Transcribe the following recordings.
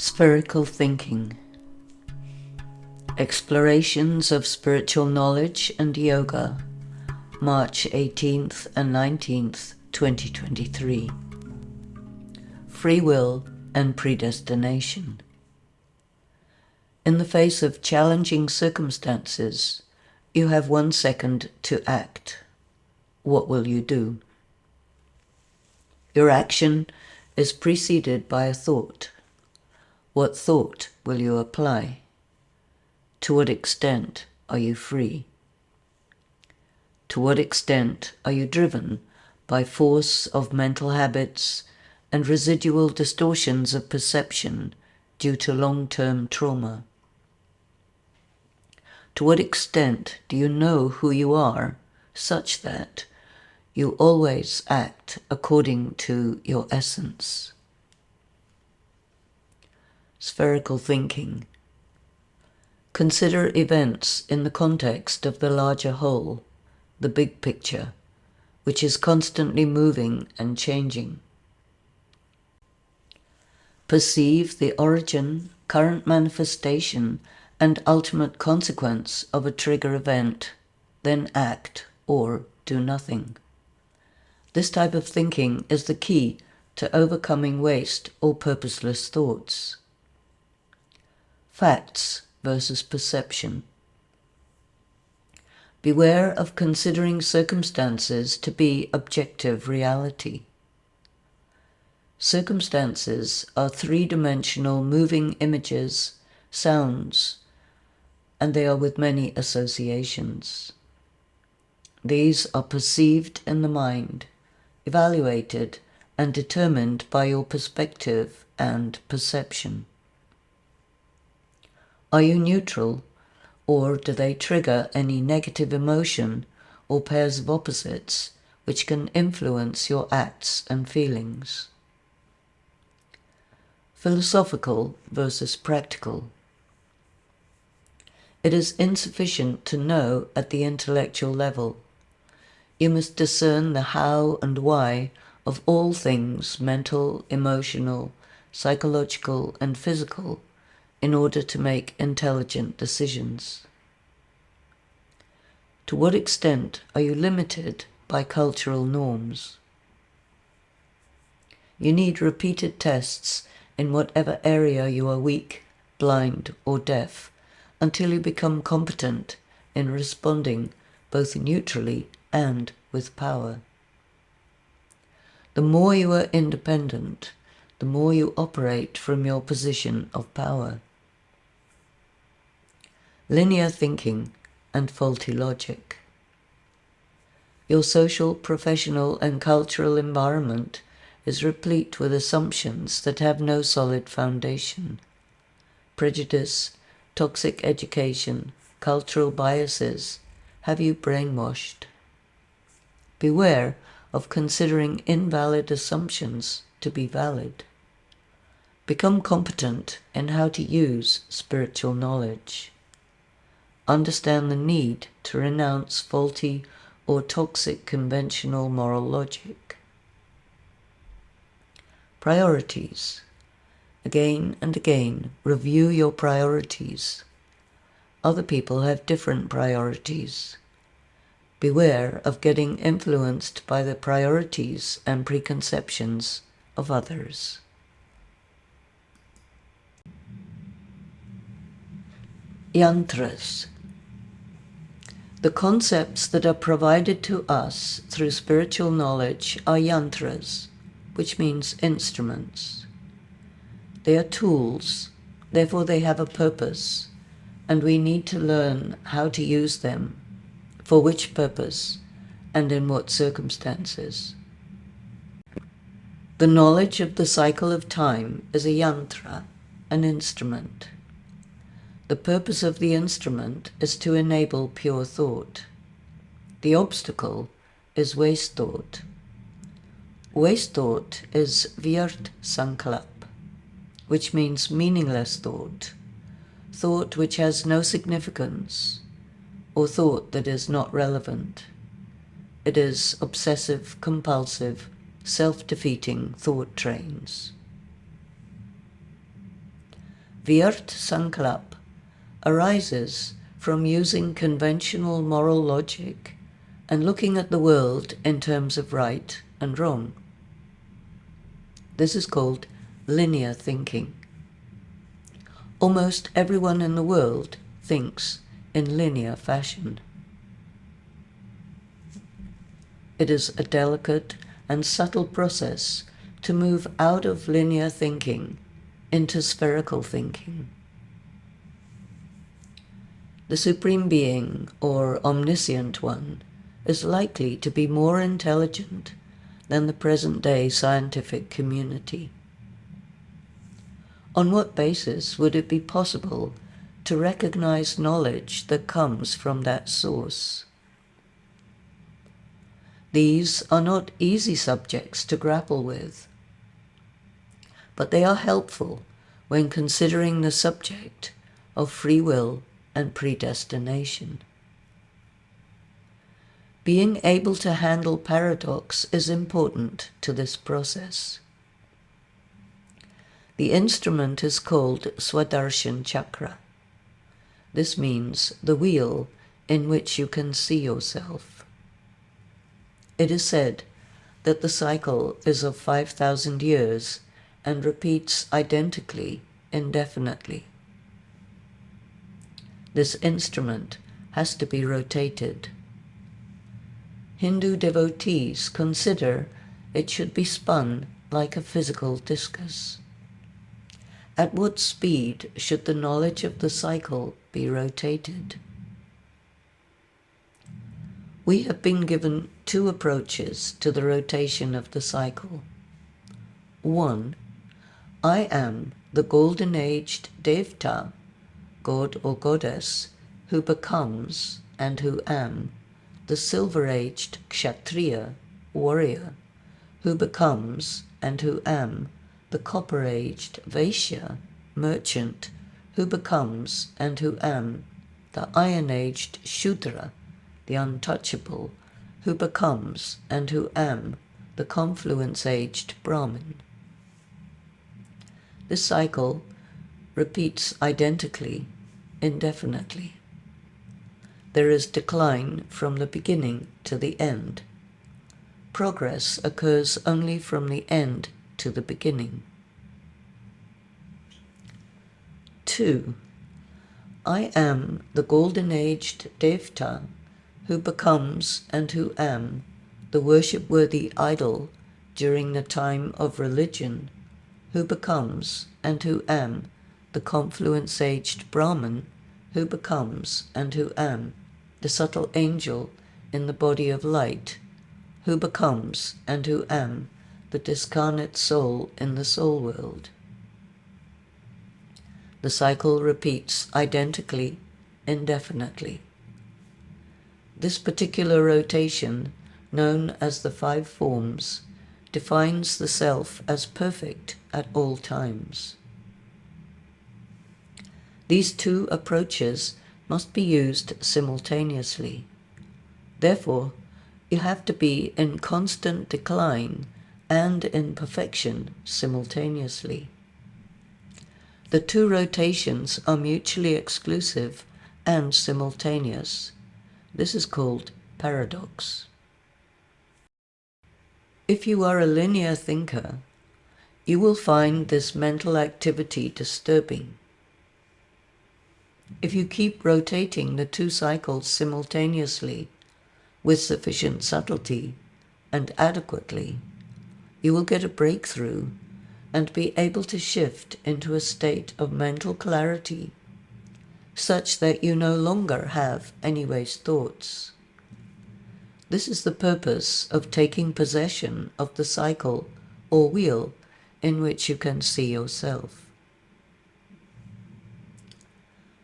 Spherical thinking. Explorations of spiritual knowledge and yoga, March 18th and 19th, 2023. Free will and predestination. In the face of challenging circumstances, you have 1 second to act. What will you do? Your action is preceded by a thought. What thought will you apply? To what extent are you free? To what extent are you driven by force of mental habits and residual distortions of perception due to long-term trauma? To what extent do you know who you are such that you always act according to your essence? Spherical thinking. Consider events in the context of the larger whole, the big picture, which is constantly moving and changing. Perceive the origin, current manifestation, and ultimate consequence of a trigger event, then act or do nothing. This type of thinking is the key to overcoming waste or purposeless thoughts. Facts versus perception. Beware of considering circumstances to be objective reality. Circumstances are three-dimensional moving images, sounds, and they are with many associations. These are perceived in the mind, evaluated and determined by your perspective and perception. Are you neutral, or do they trigger any negative emotion or pairs of opposites which can influence your acts and feelings? Philosophical versus practical. It is insufficient to know at the intellectual level. You must discern the how and why of all things mental, emotional, psychological, and physical in order to make intelligent decisions. To what extent are you limited by cultural norms? You need repeated tests in whatever area you are weak, blind, or deaf until you become competent in responding both neutrally and with power. The more you are independent, the more you operate from your position of power. Linear thinking and faulty logic. Your social, professional, and cultural environment is replete with assumptions that have no solid foundation. Prejudice, toxic education, cultural biases have you brainwashed. Beware of considering invalid assumptions to be valid. Become competent in how to use spiritual knowledge. Understand the need to renounce faulty or toxic conventional moral logic. Priorities. Again and again, review your priorities. Other people have different priorities. Beware of getting influenced by the priorities and preconceptions of others. Yantras. The concepts that are provided to us through spiritual knowledge are yantras, which means instruments. They are tools, therefore they have a purpose, and we need to learn how to use them, for which purpose, and in what circumstances. The knowledge of the cycle of time is a yantra, an instrument. The purpose of the instrument is to enable pure thought. The obstacle is waste thought. Waste thought is vyart sankalp, which means meaningless thought, thought which has no significance, or thought that is not relevant. It is obsessive, compulsive, self-defeating thought trains. Vyart Sankalp arises from using conventional moral logic and looking at the world in terms of right and wrong. This is called linear thinking. Almost everyone in the world thinks in linear fashion. It is a delicate and subtle process to move out of linear thinking into spherical thinking. The Supreme Being, or Omniscient One, is likely to be more intelligent than the present-day scientific community. On what basis would it be possible to recognize knowledge that comes from that source? These are not easy subjects to grapple with, but they are helpful when considering the subject of free will and predestination. Being able to handle paradox is important to this process. The instrument is called swadarshan chakra. This means the wheel in which you can see yourself. It is said that the cycle is of 5,000 years and repeats identically, indefinitely. This instrument has to be rotated. Hindu devotees consider it should be spun like a physical discus. At what speed should the knowledge of the cycle be rotated? We have been given two approaches to the rotation of the cycle. 1. I am the golden-aged Devta, god or goddess, who becomes and who am the silver-aged Kshatriya, warrior, who becomes and who am the copper-aged Vaishya, merchant, who becomes and who am the iron-aged Shudra, the untouchable, who becomes and who am the confluence-aged Brahmin. This cycle repeats identically, indefinitely. There is decline from the beginning to the end. Progress occurs only from the end to the beginning. 2. I am the golden-aged Devta, who becomes and who am the worship-worthy idol during the time of religion, who becomes and who am the confluence-aged Brahman, who becomes and who am the subtle angel in the body of light, who becomes and who am the discarnate soul in the soul world. The cycle repeats identically, indefinitely. This particular rotation, known as the 5 forms, defines the self as perfect at all times. These two approaches must be used simultaneously. Therefore, you have to be in constant decline and in perfection simultaneously. The two rotations are mutually exclusive and simultaneous. This is called paradox. If you are a linear thinker, you will find this mental activity disturbing. If you keep rotating the two cycles simultaneously, with sufficient subtlety and adequately, you will get a breakthrough and be able to shift into a state of mental clarity, such that you no longer have any waste thoughts. This is the purpose of taking possession of the cycle or wheel in which you can see yourself.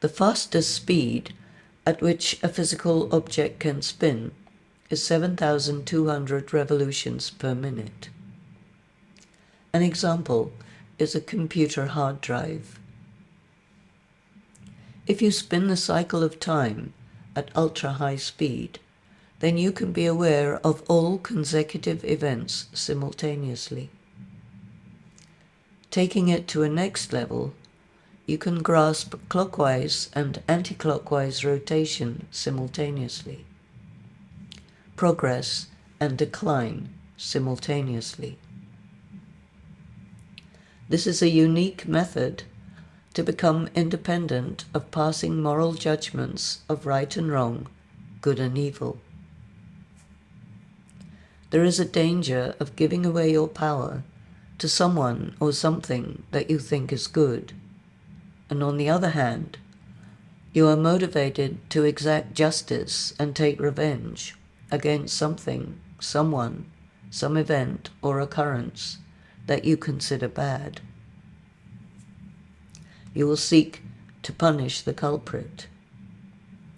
The fastest speed at which a physical object can spin is 7,200 revolutions per minute. An example is a computer hard drive. If you spin the cycle of time at ultra-high speed, then you can be aware of all consecutive events simultaneously. Taking it to a next level, you can grasp clockwise and anti-clockwise rotation simultaneously, progress and decline simultaneously. This is a unique method to become independent of passing moral judgments of right and wrong, good and evil. There is a danger of giving away your power to someone or something that you think is good, and on the other hand, you are motivated to exact justice and take revenge against something, someone, some event or occurrence that you consider bad. You will seek to punish the culprit.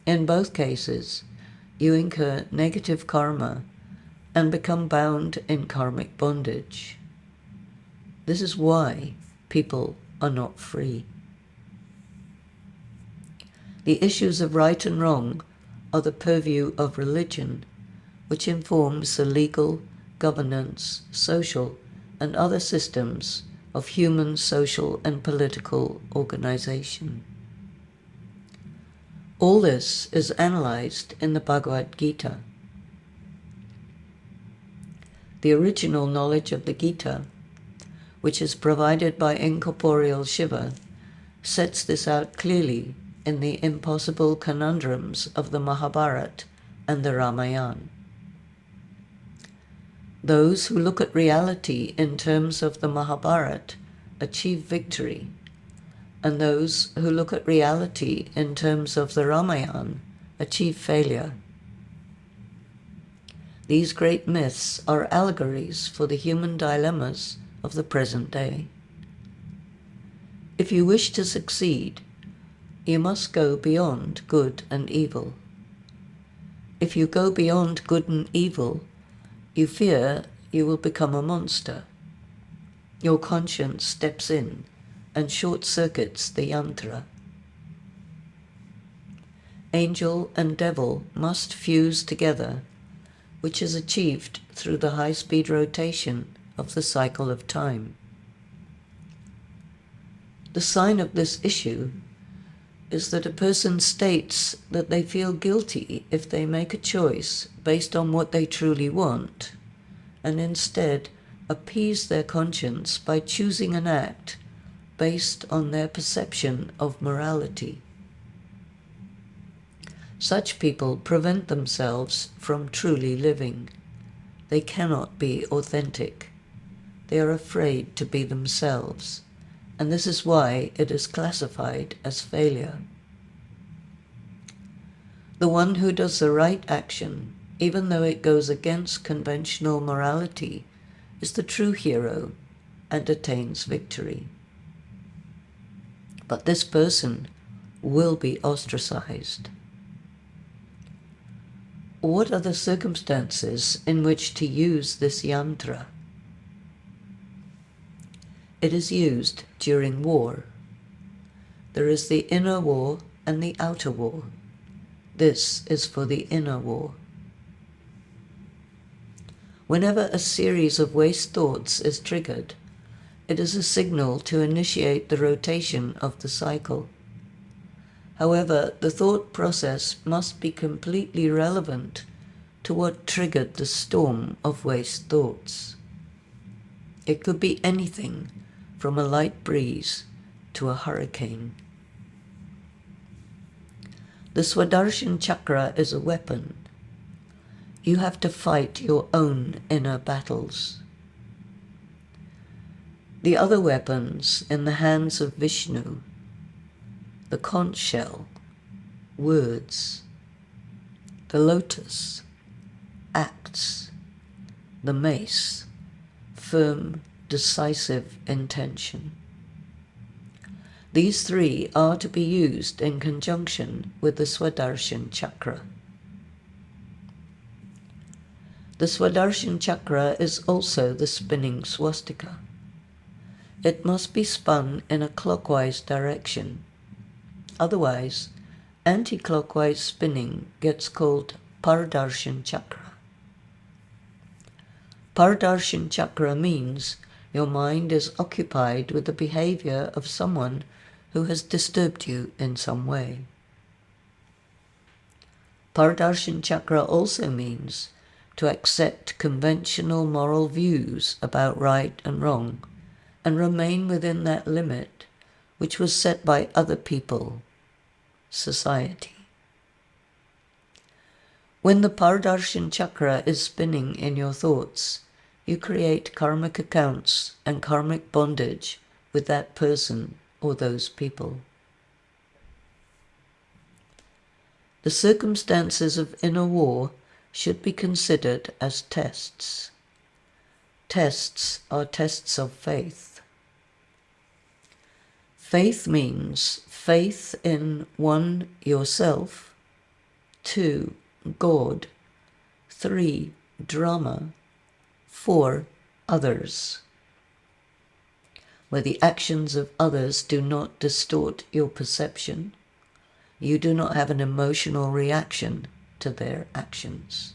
In both cases, you incur negative karma and become bound in karmic bondage. This is why people are not free. The issues of right and wrong are the purview of religion, which informs the legal, governance, social, and other systems of human, social, and political organization. All this is analyzed in the Bhagavad Gita. The original knowledge of the Gita, which is provided by incorporeal Shiva, sets this out clearly in the impossible conundrums of the Mahabharata and the Ramayana. Those who look at reality in terms of the Mahabharata achieve victory, and those who look at reality in terms of the Ramayana achieve failure. These great myths are allegories for the human dilemmas of the present day. If you wish to succeed, you must go beyond good and evil. If you go beyond good and evil, you fear you will become a monster. Your conscience steps in and short-circuits the yantra. Angel and devil must fuse together, which is achieved through the high-speed rotation of the cycle of time. The sign of this issue is that a person states that they feel guilty if they make a choice based on what they truly want, and instead appease their conscience by choosing an act based on their perception of morality. Such people prevent themselves from truly living. They cannot be authentic. They are afraid to be themselves, and this is why it is classified as failure. The one who does the right action, even though it goes against conventional morality, is the true hero and attains victory. But this person will be ostracized. What are the circumstances in which to use this yantra? It is used during war. There is the inner war and the outer war. This is for the inner war. Whenever a series of waste thoughts is triggered, it is a signal to initiate the rotation of the cycle. However, the thought process must be completely relevant to what triggered the storm of waste thoughts. It could be anything from a light breeze to a hurricane. The swadarshan chakra is a weapon. You have to fight your own inner battles. The other weapons in the hands of Vishnu, the conch shell, words, the lotus, acts, the mace, firm, decisive intention. These three are to be used in conjunction with the swadarshan chakra. The swadarshan chakra is also the spinning swastika. It must be spun in a clockwise direction. Otherwise, anti-clockwise spinning gets called pardarshan chakra. Pardarshan chakra means your mind is occupied with the behavior of someone who has disturbed you in some way. Swadarshan chakra also means to accept conventional moral views about right and wrong and remain within that limit which was set by other people, society. When the swadarshan chakra is spinning in your thoughts, you create karmic accounts and karmic bondage with that person or those people. The circumstances of inner war should be considered as tests. Tests are tests of faith. Faith means faith in 1. Yourself, 2. God, 3. Drama, 4. Others. Where the actions of others do not distort your perception, you do not have an emotional reaction to their actions.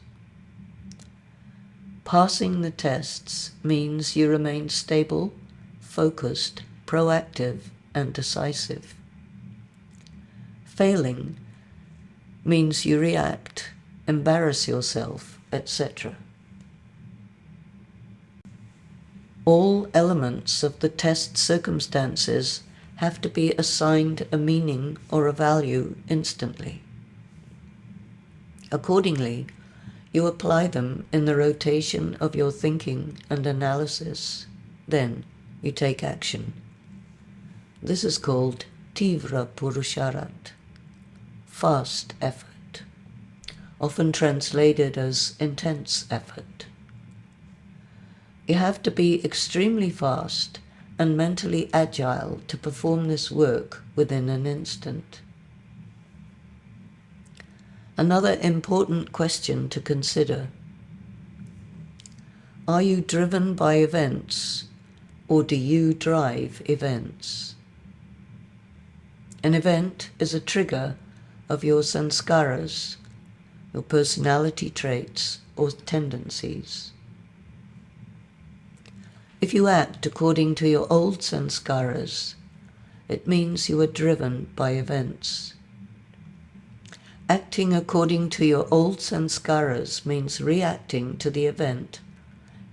Passing the tests means you remain stable, focused, proactive, and decisive. Failing means you react, embarrass yourself, etc. All elements of the test circumstances have to be assigned a meaning or a value instantly. Accordingly, you apply them in the rotation of your thinking and analysis. Then you take action. This is called tivra purusharat, fast effort, often translated as intense effort. You have to be extremely fast and mentally agile to perform this work within an instant. Another important question to consider: are you driven by events, or do you drive events? An event is a trigger of your sanskaras, your personality traits or tendencies. If you act according to your old sanskaras, it means you are driven by events. Acting according to your old sanskaras means reacting to the event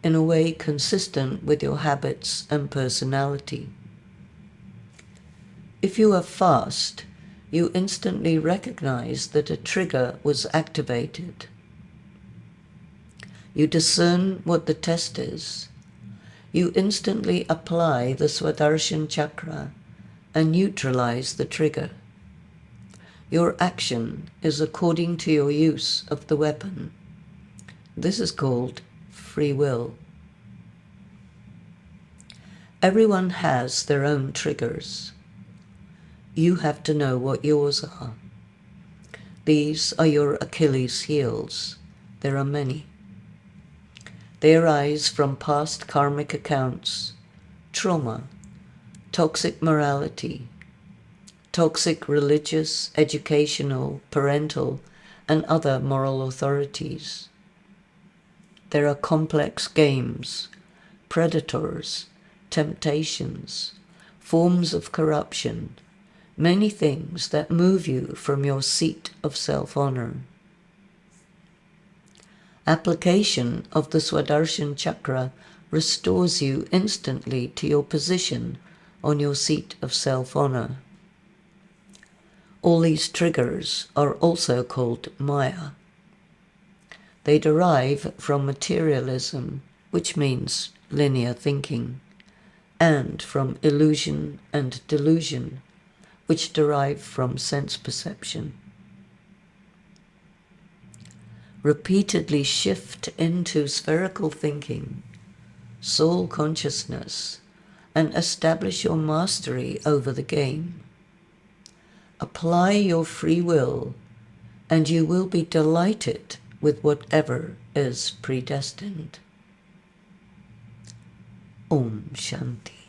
in a way consistent with your habits and personality. If you are fast, you instantly recognize that a trigger was activated. You discern what the test is. You instantly apply the swadarshan chakra and neutralize the trigger. Your action is according to your use of the weapon. This is called free will. Everyone has their own triggers. You have to know what yours are. These are your Achilles' heels. There are many. They arise from past karmic accounts, trauma, toxic morality, toxic religious, educational, parental, and other moral authorities. There are complex games, predators, temptations, forms of corruption, many things that move you from your seat of self-honor. Application of the swadarshan chakra restores you instantly to your position on your seat of self-honor. All these triggers are also called maya. They derive from materialism, which means linear thinking, and from illusion and delusion, which derive from sense perception. Repeatedly shift into spherical thinking, soul consciousness, and establish your mastery over the game. Apply your free will, and you will be delighted with whatever is predestined. Om Shanti.